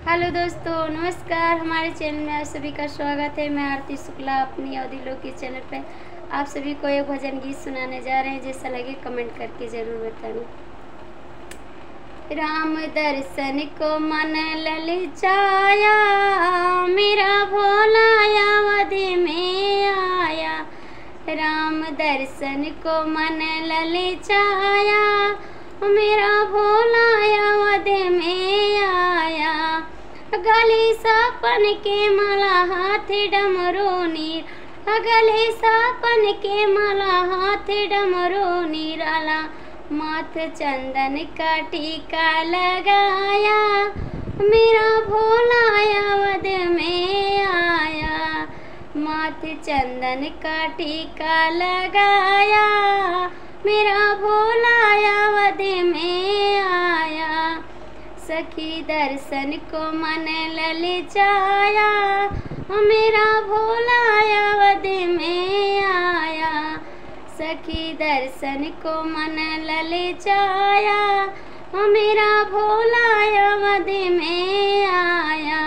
Hello दोस्तों, नमस्कार। हमारे चैनल में आप सभी का स्वागत है। मैं आरती शुक्ला अपनी अवधि लोक के चैनल पे आप सभी को एक भजन गीत सुनाने जा रहे हैं। जैसा लगे कमेंट करके ज़रूर बताना। राम दर्शन को मन ललचाया, मेरा भोला अवधि में आया। राम दर्शन को मन ललचाया, मेरा भोला अवधि में आया। गले सापन के माला हाथ डमरू नीर, गले सापन के माला हाथ डमरू निराला। माथ चंदन का टीका लगाया, मेरा भोला अवध में आया। माथ चंदन का टीका लगाया, मेरा भोला अवध में आया। सखी दर्शन को मन ललचाया, मेरा भोला अवध में आया। सखी दर्शन को मन ललचाया, मेरा भोला अवध में आया।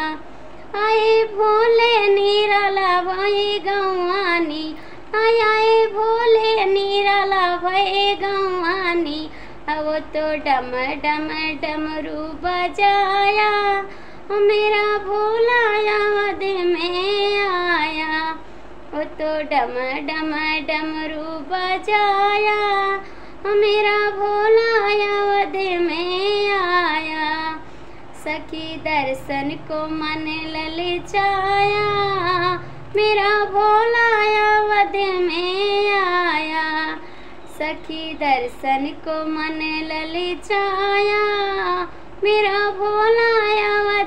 आए भोले निराला भई गौआनी, आए भोले निराला भई गौआनी। अब तो डम डम डमरू बजाया, मेरा भोला अवध में आया। वो तो डम डम डमरू बजाया, मेरा भोला अवध में आया। सखी दर्शन को मन ललचाया, मेरा भोला अवध में आया। सखी दर्शन को मन ललचाया, मेरा भोला अवध